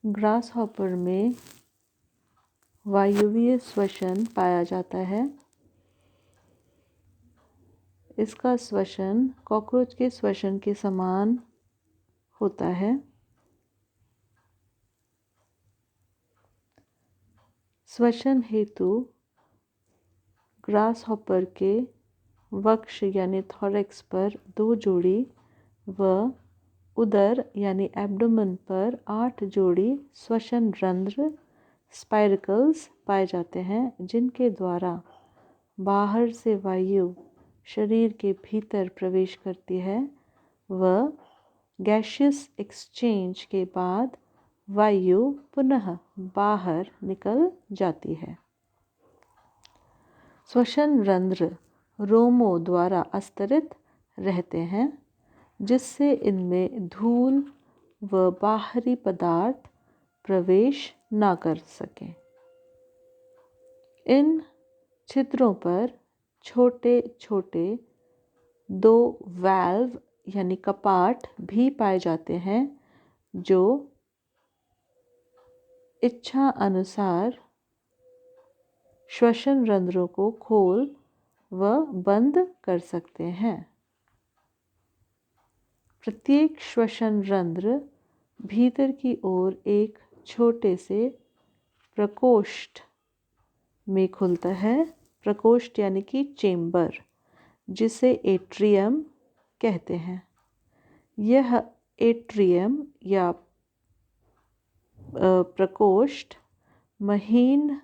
Grasshopper में वायवीय श्वसन पाया जाता है। इसका श्वसन कॉकरोच के श्वसन के समान होता है। श्वसन हेतु ग्रासहॉपर के वक्ष यानी थोरैक्स पर 2 जोड़ी व उदर यानी एब्डोमेन पर 8 जोड़ी श्वसन रंध्र स्पाइरकल्स पाए जाते हैं, जिनके द्वारा बाहर से वायु शरीर के भीतर प्रवेश करती है व गैसियस एक्सचेंज के बाद वायु पुनः बाहर निकल जाती है। श्वसन रंध्र रोमों द्वारा अस्तरित रहते हैं, जिससे इनमें धूल व बाहरी पदार्थ प्रवेश न कर सकें। इन छिद्रों पर छोटे छोटे 2 वाल्व यानी कपाट भी पाए जाते हैं, जो इच्छा अनुसार श्वसन रंध्रों को खोल व बंद कर सकते हैं। प्रत्येक श्वसन रंध्र भीतर की ओर एक छोटे से प्रकोष्ठ में खुलता है। प्रकोष्ठ यानी कि चेंबर, जिसे एट्रियम कहते हैं। यह एट्रियम या प्रकोष्ठ महीन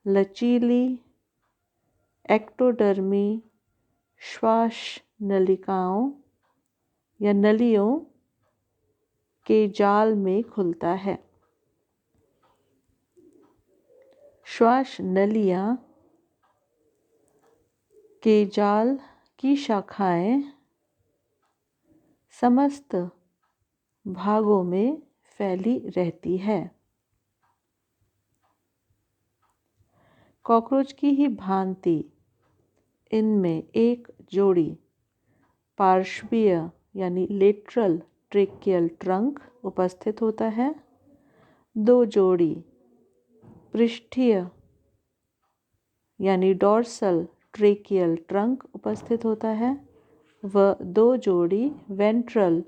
लचीली एक्टोडर्मी श्वास नलिकाओं या नलियों के जाल में खुलता है। श्वास नलियां के जाल की शाखाएं समस्त भागों में फैली रहती है। कॉकरोच की ही भांति इनमें एक जोड़ी पार्श्वीय यानी लेटरल ट्रेकियल ट्रंक उपस्थित होता है। 2 जोड़ी पृष्ठीय यानी डॉर्सल ट्रेकियल ट्रंक उपस्थित होता है व 2 जोड़ी वेंट्रल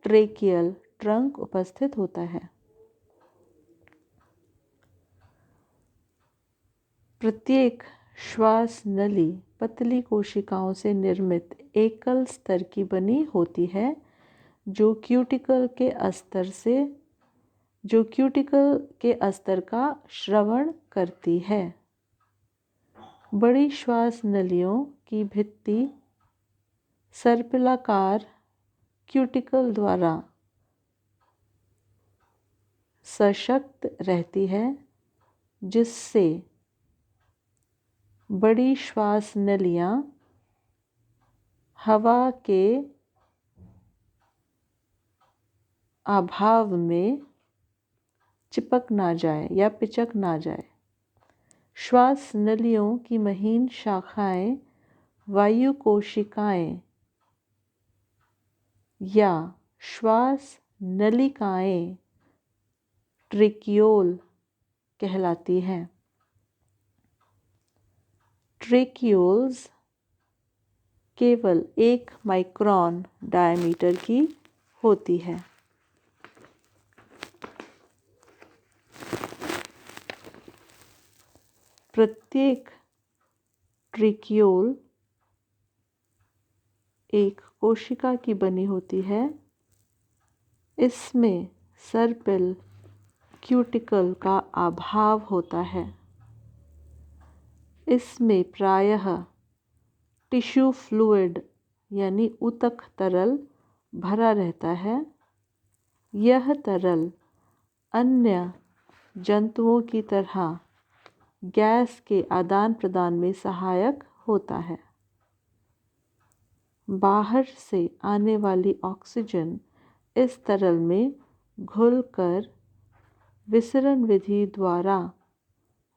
ट्रेकियल ट्रंक उपस्थित होता है। प्रत्येक श्वास नली पतली कोशिकाओं से निर्मित एकल स्तर की बनी होती है, जो क्यूटिकल के अस्तर का श्रवण करती है। बड़ी श्वास नलियों की भित्ति सर्पिलाकार क्यूटिकल द्वारा सशक्त रहती है, जिससे बड़ी श्वास नलियां हवा के अभाव में चिपक ना जाए या पिचक ना जाए। श्वास नलियों की महीन शाखाएं वायु कोशिकाएं या श्वास नलिकाएं ट्रेकियोल कहलाती हैं। ट्रेकियोल्स केवल 1 माइक्रोन डायमीटर की होती है। प्रत्येक ट्रेकियोल एक कोशिका की बनी होती है। इसमें सर्पिल क्यूटिकल का अभाव होता है। इसमें प्रायः टिश्यू फ्लूइड यानी ऊतक तरल भरा रहता है। यह तरल अन्य जंतुओं की तरह गैस के आदान प्रदान में सहायक होता है। बाहर से आने वाली ऑक्सीजन इस तरल में घुलकर विसरण विधि द्वारा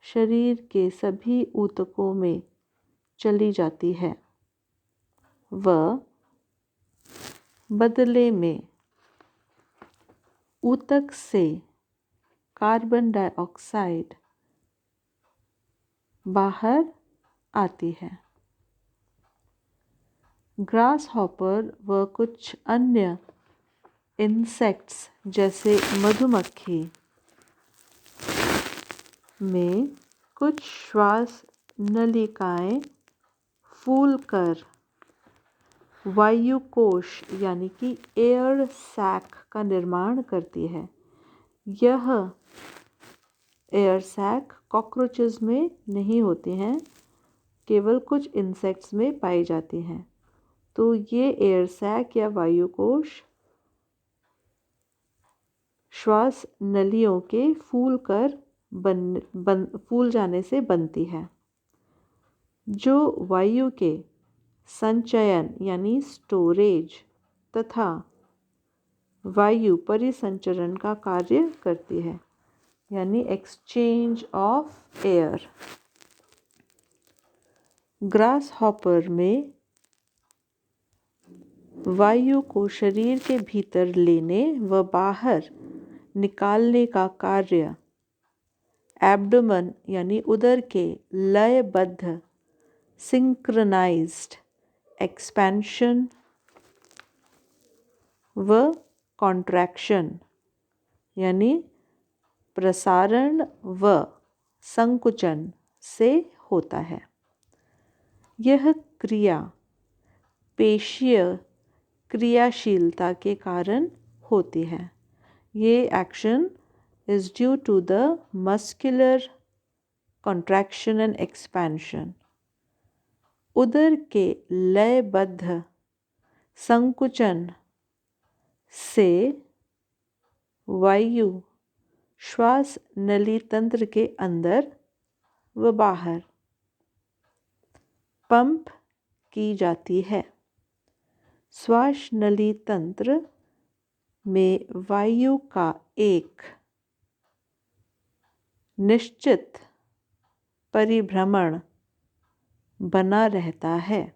शरीर के सभी ऊतकों में चली जाती है व बदले में ऊतक से कार्बन डाइऑक्साइड बाहर आती है। ग्रास हॉपर व कुछ अन्य इंसेक्ट्स जैसे मधुमक्खी में कुछ श्वास नलिकाएं फूलकर वायुकोश यानी कि एयर सैक का निर्माण करती है। यह एयर सैक कॉकरोचेस में नहीं होती हैं, केवल कुछ इंसेक्ट्स में पाई जाती हैं। तो ये एयर सैक या वायुकोश श्वास नलियों के फूल जाने से बनती है, जो वायु के संचयन यानी स्टोरेज तथा वायु परिसंचरण का कार्य करती है, यानी exchange of air. Grass hopper में वायु को शरीर के भीतर लेने व बाहर निकालने का कार्य एब्डोमेन यानी उदर के लयबद्ध सिंक्रोनाइज्ड एक्सपेंशन व कॉन्ट्रैक्शन यानी प्रसारण व संकुचन से होता है। यह क्रिया पेशीय क्रियाशीलता के कारण होती है। ये action is due to the muscular contraction and expansion। उदर के लयबद्ध संकुचन से वायु श्वास नली तंत्र के अंदर व बाहर पंप की जाती है। श्वास नली तंत्र में वायु का एक निश्चित परिभ्रमण बना रहता है।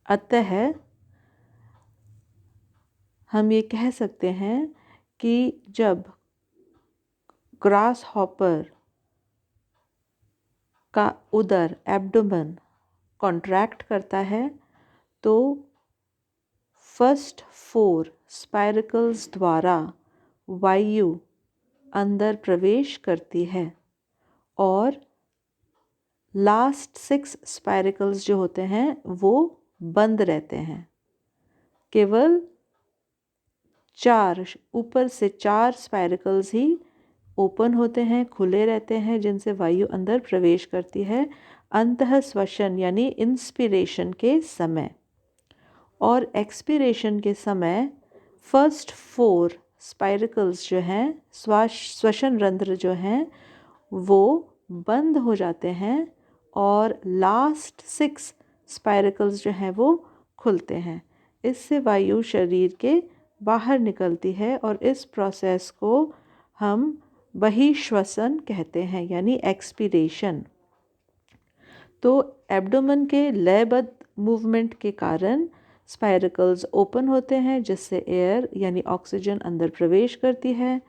अतः हम ये कह सकते हैं कि जब ग्रास हॉपर का उदर एब्डोमेन कॉन्ट्रैक्ट करता है तो फर्स्ट 4 स्पाइरकल्स द्वारा वायु अंदर प्रवेश करती है और लास्ट 6 स्पाइरकल्स जो होते हैं वो बंद रहते हैं। केवल 4 ऊपर से 4 स्पाइरकल्स ही ओपन होते हैं, खुले रहते हैं, जिनसे वायु अंदर प्रवेश करती है अंतः श्वसन यानी इंस्पिरेशन के समय। और एक्सपिरेशन के समय फर्स्ट 4 स्पाइरकल्स जो हैं श्वसन रंध्र जो हैं वो बंद हो जाते हैं और लास्ट 6 स्पाइरकल्स जो हैं वो खुलते हैं। इससे वायु शरीर के बाहर निकलती है और इस प्रोसेस को हम बहिश्वसन कहते हैं यानी एक्सपीरेशन। तो एब्डोमेन के लयबद्ध मूवमेंट के कारण स्पाइरकल्स ओपन होते हैं जिससे एयर यानी ऑक्सीजन अंदर प्रवेश करती है।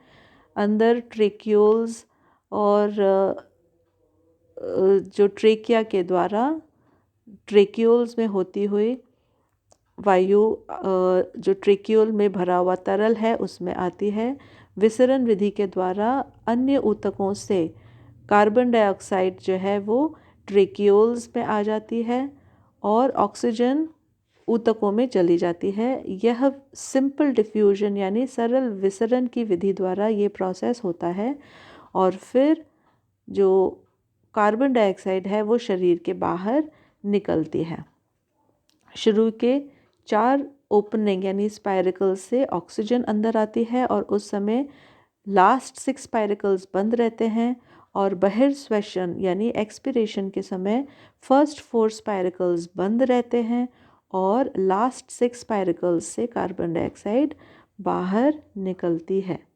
अंदर ट्रेक्यूल्स और जो ट्रेकिया के द्वारा ट्रेक्यूल्स में होती हुई वायु जो ट्रेक्यूल में भरा हुआ तरल है उसमें आती है। विसरण विधि के द्वारा अन्य ऊतकों से कार्बन डाइऑक्साइड जो है वो ट्रेक्यूल्स में आ जाती है और ऑक्सीजन ऊतकों में चली जाती है। यह सिंपल डिफ्यूजन यानी सरल विसरण की विधि द्वारा ये प्रोसेस होता है और फिर जो कार्बन डाइऑक्साइड है वो शरीर के बाहर निकलती है। शुरू के 4 ओपनिंग यानी स्पाइरकल्स से ऑक्सीजन अंदर आती है और उस समय लास्ट 6 स्पाइरकल्स बंद रहते हैं और बहिर्श्वसन यानी एक्सपिरेशन के समय फर्स्ट 4 स्पाइरकल्स बंद रहते हैं और लास्ट 6 स्पाइरकल्स से कार्बन डाइऑक्साइड बाहर निकलती है।